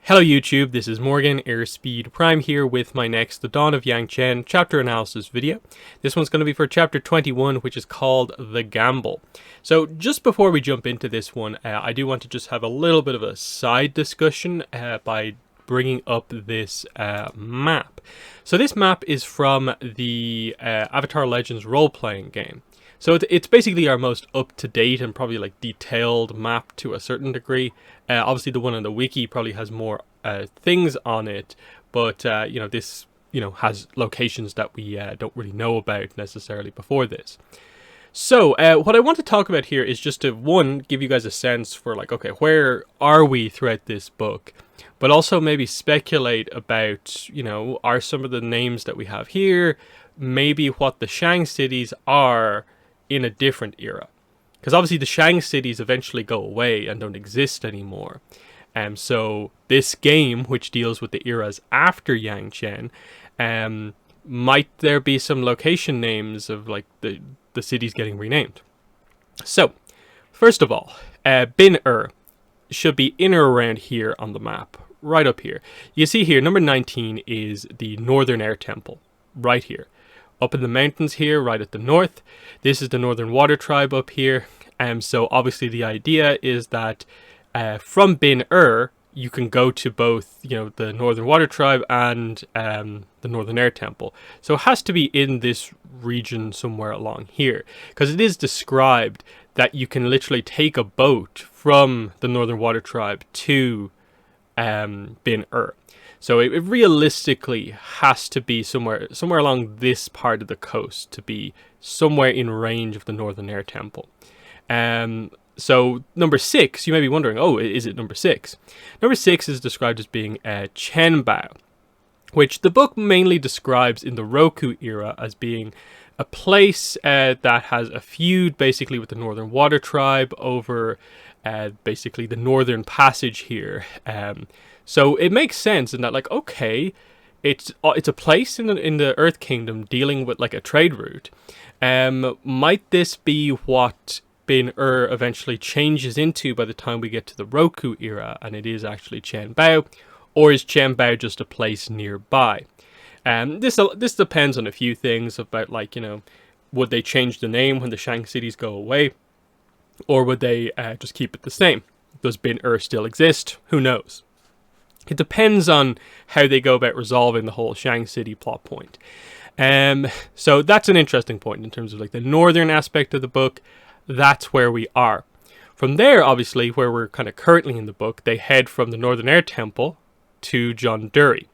Hello YouTube, this is Morgan, Airspeed Prime here with my next The Dawn of Yangchen chapter analysis video. This one's going to be for chapter 21, which is called The Gamble. So just before we jump into this one, I do want to just have a little bit of a side discussion by bringing up this map. So this map is from the Avatar Legends role-playing game. So it's basically our most up-to-date and probably like detailed map to a certain degree. Obviously the one on the wiki probably has more things on it, but this has locations that we don't really know about necessarily before this. So what I want to talk about here is just to, one, give you guys a sense for like, okay, where are we throughout this book? But also maybe speculate about, are some of the names that we have here, maybe what the Shang cities are in a different era. Because obviously the Shang cities eventually go away and don't exist anymore. So this game, which deals with the eras after Yangchen, might there be some location names of like the cities getting renamed. So, first of all, Bin-Er should be in or around here on the map, right up here. You see here, number 19 is the Northern Air Temple, right here. Up in the mountains here, right at the north. This is the Northern Water Tribe up here. So obviously the idea is that from Bin-Er, you can go to both, the Northern Water Tribe and the Northern Air Temple. So it has to be in this region somewhere along here. Because it is described that you can literally take a boat from the Northern Water Tribe to Bin-Er. So it realistically has to be somewhere along this part of the coast to be somewhere in range of the Northern Air Temple. So number 6, you may be wondering, oh, is it number 6? Number 6 is described as being Chenbao, which the book mainly describes in the Roku era as being a place that has a feud basically with the Northern Water Tribe over basically the Northern Passage here. So it makes sense in that, like, okay, it's a place in the Earth Kingdom dealing with like a trade route. Might this be what Bin-Er eventually changes into by the time we get to the Roku era, and it is actually Chenbao, or is Chenbao just a place nearby? This depends on a few things about, like, would they change the name when the Shang cities go away, or would they just keep it the same? Does Bin-Er still exist? Who knows? It depends on how they go about resolving the whole Shang City plot point. So that's an interesting point in terms of like the northern aspect of the book. That's where we are. From there, obviously, where we're kind of currently in the book, they head from the Northern Air Temple to Jonduri.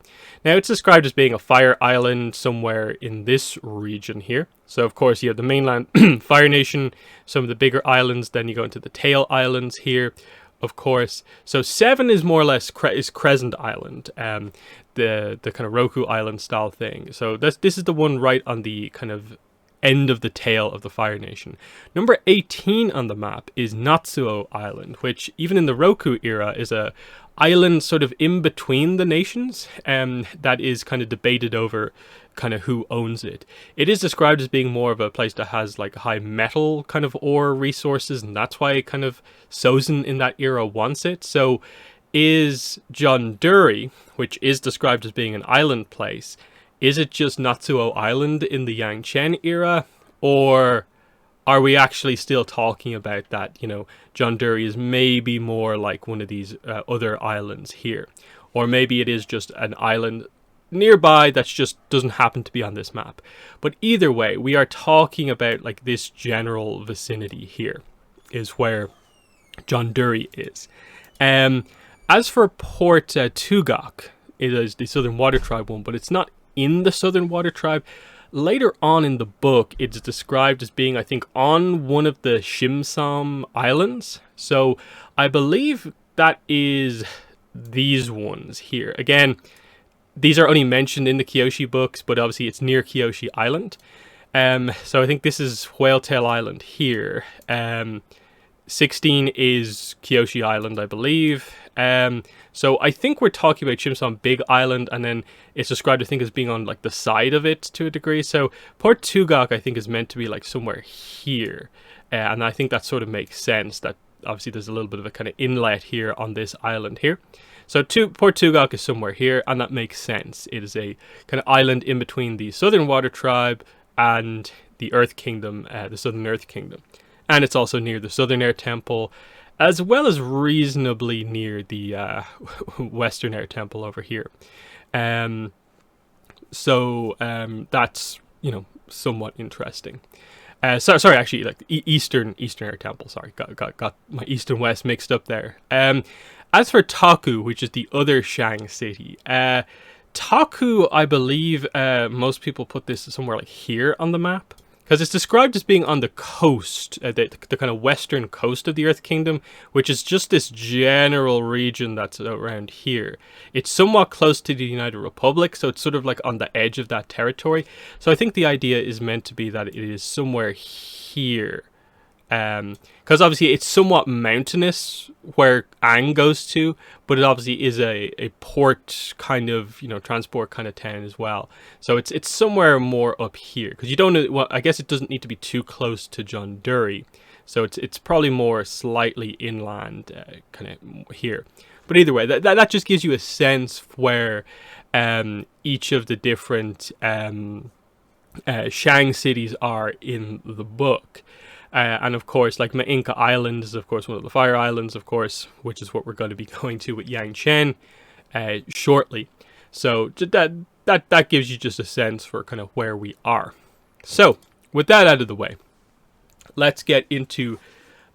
Now, it's described as being a fire island somewhere in this region here. So, of course, you have the mainland Fire Nation, some of the bigger islands. Then you go into the tail islands here, of course. So 7 is more or less is Crescent Island, the kind of Roku Island style thing. So this is the one right on the kind of end of the tail of the Fire Nation. Number 18 on the map is Natsuo Island, which even in the Roku era is a island sort of in between the nations, that is kind of debated over kind of who owns it. It is described as being more of a place that has like high metal kind of ore resources, and that's why kind of Sozin in that era wants it. So is Jonduri, which is described as being an island place, is it just Natsuo Island in the Yangchen era, or are we actually still talking about that, Jonduri is maybe more like one of these other islands here, or maybe it is just an island nearby that just doesn't happen to be on this map. But either way, we are talking about like this general vicinity here is where Jonduri is. As for Port Tugok, it is the Southern Water Tribe one, but it's not in the Southern Water Tribe. Later on in the book, it's described as being, I think, on one of the Shimsam Islands. So I believe that is these ones here. Again, these are only mentioned in the Kyoshi books, but obviously it's near Kyoshi Island. So I think this is Whaletail Island here. 16 is Kyoshi Island, I believe. So I think we're talking about Shimsam Big Island, and then it's described, I think, as being on like the side of it to a degree. So Port Tugok, I think, is meant to be like somewhere here. And I think that sort of makes sense, that obviously there's a little bit of a kind of inlet here on this island here. So Port Tugok is somewhere here, and that makes sense. It is a kind of island in between the Southern Water Tribe and the Earth Kingdom, the Southern Earth Kingdom. And it's also near the Southern Air Temple, as well as reasonably near the Western Air Temple over here. That's, somewhat interesting. Sorry, actually, like Eastern Air Temple. Sorry, got my East and West mixed up there. As for Taku, which is the other Shang city, Taku, I believe most people put this somewhere like here on the map, because it's described as being on the coast, the kind of western coast of the Earth Kingdom, which is just this general region that's around here. It's somewhat close to the United Republic, so it's sort of like on the edge of that territory. So I think the idea is meant to be that it is somewhere here. Because obviously it's somewhat mountainous where Ang goes to, but it obviously is a port kind of, transport kind of town as well. So it's somewhere more up here, because you don't know, well, I guess it doesn't need to be too close to John Dury, so it's probably more slightly inland, kind of here. But either way, that just gives you a sense where each of the different Shang cities are in the book. And of course, like Mainka Island is of course one of the Fire Islands, of course, which is what we're going to be going to with Yangchen shortly. So that gives you just a sense for kind of where we are. So with that out of the way, let's get into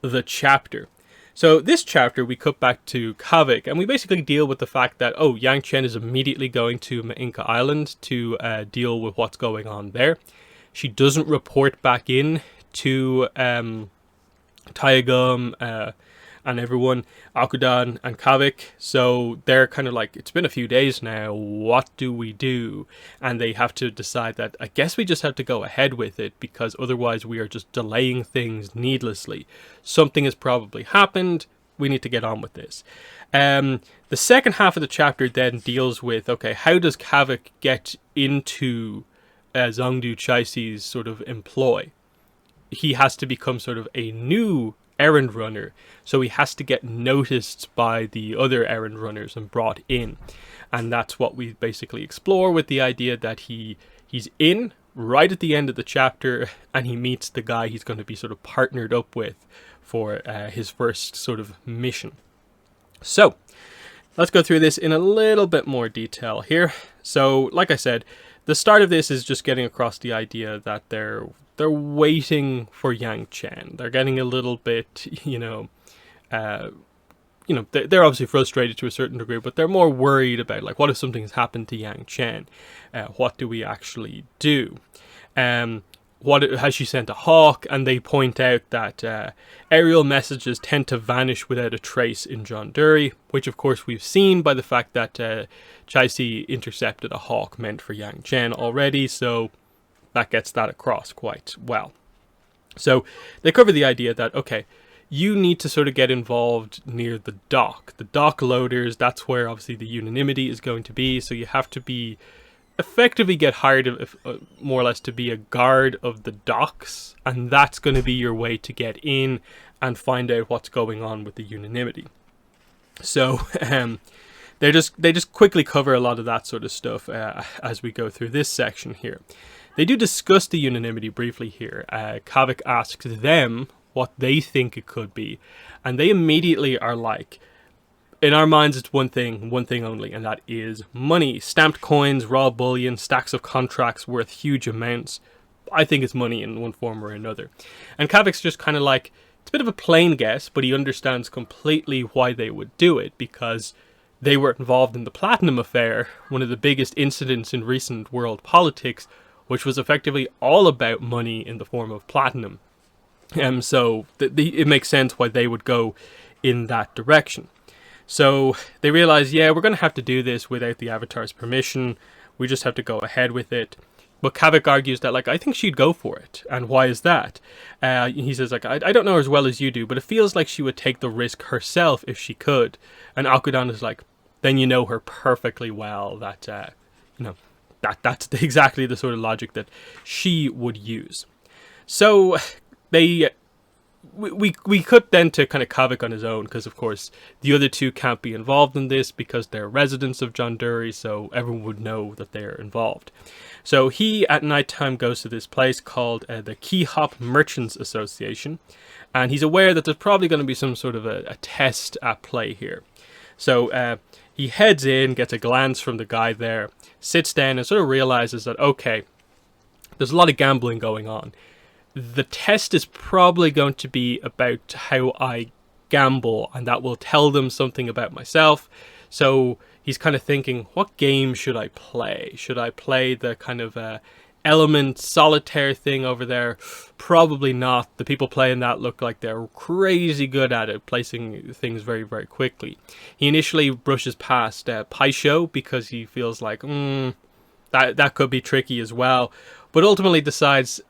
the chapter. So this chapter we cut back to Kavik, and we basically deal with the fact that Yangchen is immediately going to Mainka Island to deal with what's going on there. She doesn't report back in to Taegum and everyone, Akudan and Kavik. So they're kind of like, it's been a few days now, what do we do? And they have to decide that I guess we just have to go ahead with it, because otherwise we are just delaying things needlessly. Something has probably happened, we need to get on with this. The second half of the chapter then deals with, okay, how does Kavik get into Zhongdu Chaisi's sort of employ? He has to become sort of a new errand runner, so he has to get noticed by the other errand runners and brought in, and that's what we basically explore, with the idea that he's in right at the end of the chapter, and he meets the guy he's going to be sort of partnered up with for his first sort of mission. So let's go through this in a little bit more detail here. So like I said, the start of this is just getting across the idea that they're waiting for Yangchen. They're getting a little bit, they're obviously frustrated to a certain degree, but they're more worried about, like, what if something's happened to Yangchen? What do we actually do? Has she sent a hawk? And they point out that aerial messages tend to vanish without a trace in John Dury, which of course we've seen by the fact that Chaisi intercepted a hawk meant for Yangchen already, so that gets that across quite well. So they cover the idea that, okay, you need to sort of get involved near the dock. The dock loaders, that's where obviously the unanimity is going to be, so you have to be effectively get hired more or less to be a guard of the docks, and that's going to be your way to get in and find out what's going on with the unanimity. So they just quickly cover a lot of that sort of stuff as we go through this section here. They do discuss the unanimity briefly here. Kavik asks them what they think it could be, and they immediately are like, in our minds it's one thing only, and that is money. Stamped coins, raw bullion, stacks of contracts worth huge amounts. I think it's money in one form or another. And Kavik's just kind of like, it's a bit of a plain guess, but he understands completely why they would do it, because they were involved in the Platinum Affair, one of the biggest incidents in recent world politics, which was effectively all about money in the form of platinum. So it makes sense why they would go in that direction. So they realize, yeah, we're going to have to do this without the Avatar's permission. We just have to go ahead with it. But Kavik argues that, like, I think she'd go for it. And why is that? He says, like, I don't know her as well as you do, but it feels like she would take the risk herself if she could. And Akudan is like, then you know her perfectly well, that, that's exactly the sort of logic that she would use. So they we cut then to kind of Kavik on his own, because of course the other two can't be involved in this because they're residents of John Dury, so everyone would know that they're involved. So he at nighttime goes to this place called the Key Hop Merchants Association, and he's aware that there's probably going to be some sort of a test at play here. So he heads in, gets a glance from the guy there, sits down and sort of realizes that, okay, there's a lot of gambling going on. The test is probably going to be about how I gamble, and that will tell them something about myself. So he's kind of thinking, what game should I play? Should I play the kind of element solitaire thing over there? Probably not. The people playing that look like they're crazy good at it, placing things very, very quickly. He initially brushes past Pai Show because he feels like, that could be tricky as well. But ultimately decides,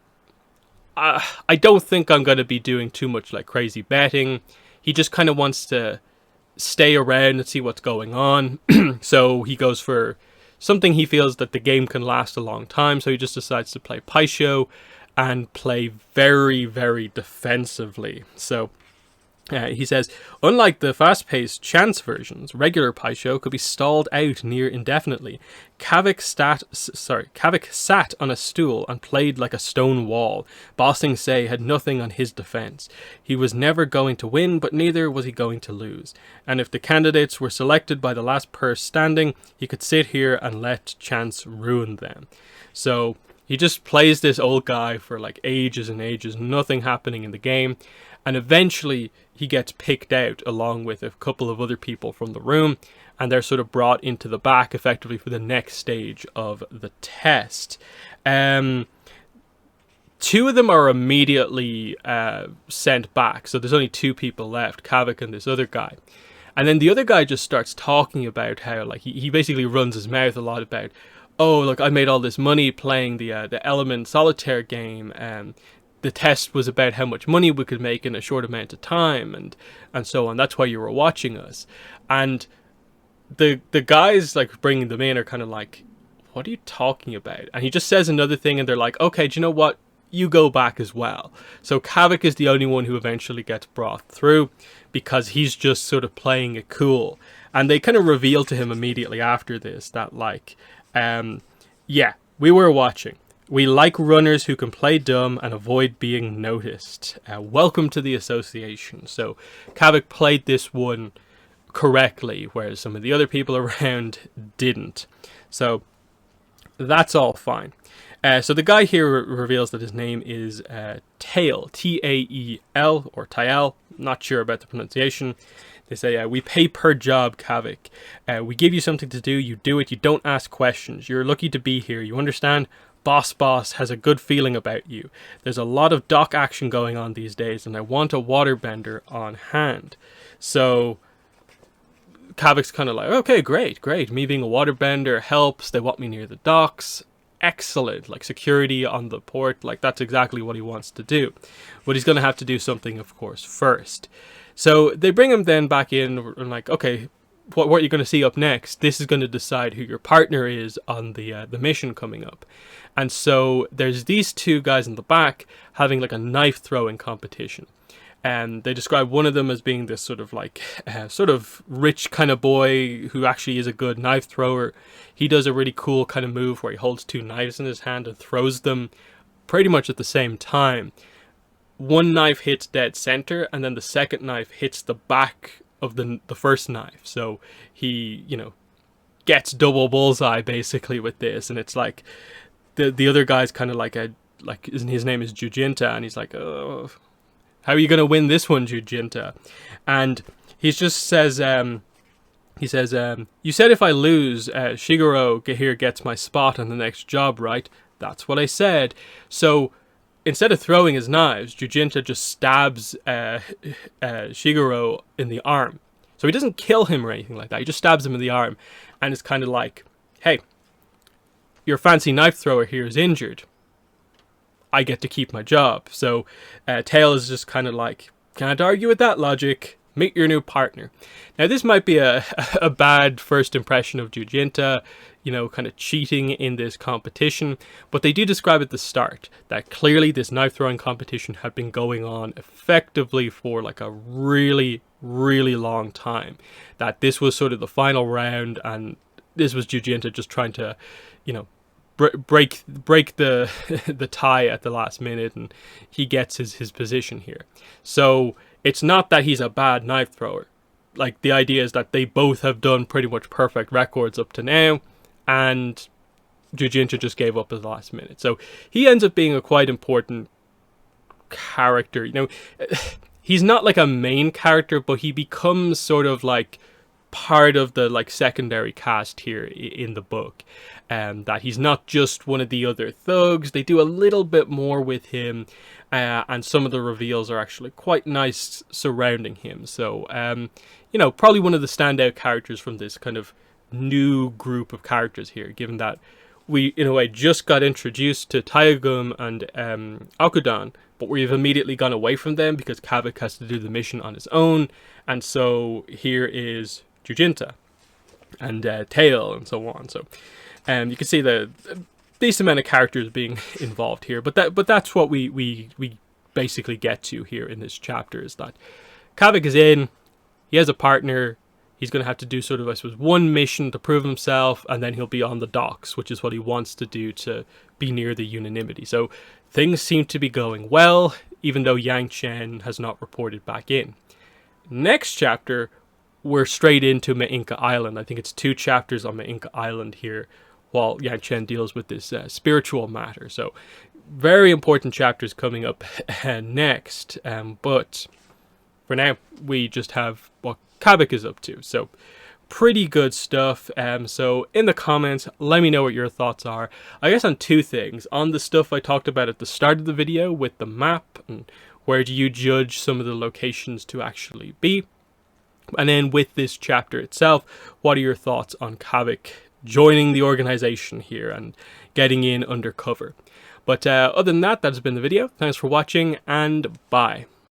I don't think I'm going to be doing too much like crazy betting. He just kind of wants to stay around and see what's going on. So he goes for something he feels that the game can last a long time. So he just decides to play Pai Show and play very, very defensively. So he says, unlike the fast-paced chance versions, regular Pai Show could be stalled out near indefinitely. Kavik sat on a stool and played like a stone wall. Bossing Say had nothing on his defense. He was never going to win, but neither was he going to lose. And if the candidates were selected by the last purse standing, he could sit here and let chance ruin them. So he just plays this old guy for like ages and ages, nothing happening in the game. And eventually he gets picked out along with a couple of other people from the room, and they're sort of brought into the back effectively for the next stage of the test. Two of them are immediately sent back, so there's only two people left, Kavik and this other guy. And then the other guy just starts talking about how, like, he basically runs his mouth a lot about, oh, look, I made all this money playing the Element Solitaire game, the test was about how much money we could make in a short amount of time, and so on. That's why you were watching us. And the guys like bringing them in are kind of like, what are you talking about? And he just says another thing, and they're like, okay, do you know what? You go back as well. So Kavik is the only one who eventually gets brought through because he's just sort of playing it cool. And they kind of reveal to him immediately after this that, like, yeah, we were watching. We like runners who can play dumb and avoid being noticed. Welcome to the association. So Kavik played this one correctly, whereas some of the other people around didn't. So that's all fine. So the guy here reveals that his name is Tael, T-A-E-L, or Tael. Not sure about the pronunciation. They say, we pay per job, Kavik. We give you something to do, you do it, you don't ask questions. You're lucky to be here, you understand? Boss has a good feeling about you. There's a lot of dock action going on these days, and I want a waterbender on hand. So Kavik's kind of like, okay, great. Me being a waterbender helps. They want me near the docks. Excellent. Like, security on the port. Like, that's exactly what he wants to do. But he's going to have to do something, of course, first. So they bring him then back in and like, okay, what are you going to see up next? This is going to decide who your partner is on the mission coming up. And so there's these two guys in the back having like a knife throwing competition. And they describe one of them as being this sort of like sort of rich kind of boy who actually is a good knife thrower. He does a really cool kind of move where he holds two knives in his hand and throws them pretty much at the same time. One knife hits dead center, and then the second knife hits the back of the first knife. So he, gets double bullseye basically with this. And it's like the other guy's kind of like his name is Jujinta, and he's like, oh, how are you going to win this one, Jujinta? And he just says, you said if I lose, Shigeru here gets my spot on the next job, right? That's what I said. So instead of throwing his knives, Jujinta just stabs Shigeru in the arm. So he doesn't kill him or anything like that. He just stabs him in the arm. And it's kind of like, hey, your fancy knife thrower here is injured. I get to keep my job. So Tael is just kind of like, can't argue with that logic. meet your new partner. Now this might be a bad first impression of Yangchen, you know, kind of cheating in this competition, but they do describe at the start that clearly this knife throwing competition had been going on effectively for like a really long time, that this was sort of the final round and this was Yangchen just trying to, you know, break the the tie at the last minute, and he gets his position here. So it's not that he's a bad knife thrower. Like, the idea is that they both have done pretty much perfect records up to now, and Yangchen just gave up at the last minute. So he ends up being a quite important character. You know, he's not like a main character, but he becomes sort of like part of the like secondary cast here in the book, and that he's not just one of the other thugs. They do a little bit more with him, and some of the reveals are actually quite nice surrounding him. So you know, probably one of the standout characters from this kind of new group of characters here, given that we in a way just got introduced to Taegum and Akudan, but we've immediately gone away from them because Kavik has to do the mission on his own. And so here is Yangchen and Tail and so on. So you can see the decent amount of characters being involved here, but that's what we basically get to here in this chapter, is that Kavik is in, he has a partner, he's going to have to do sort of, I suppose, one mission to prove himself, and then he'll be on the docks, which is what he wants to do to be near the unanimity. So things seem to be going well, even though Yangchen has not reported back in. Next chapter, we're straight into Mainka Island. I think it's 2 chapters on Mainka Island here, while Yangchen deals with this spiritual matter. So very important chapters coming up next. But for now, we just have what Kavik is up to. So pretty good stuff. So in the comments, let me know what your thoughts are. I guess on 2 things. On the stuff I talked about at the start of the video with the map, and where do you judge some of the locations to actually be? And then with this chapter itself, what are your thoughts on Kavik joining the organization here and getting in undercover? But other than that, that's been the video. Thanks for watching, and bye.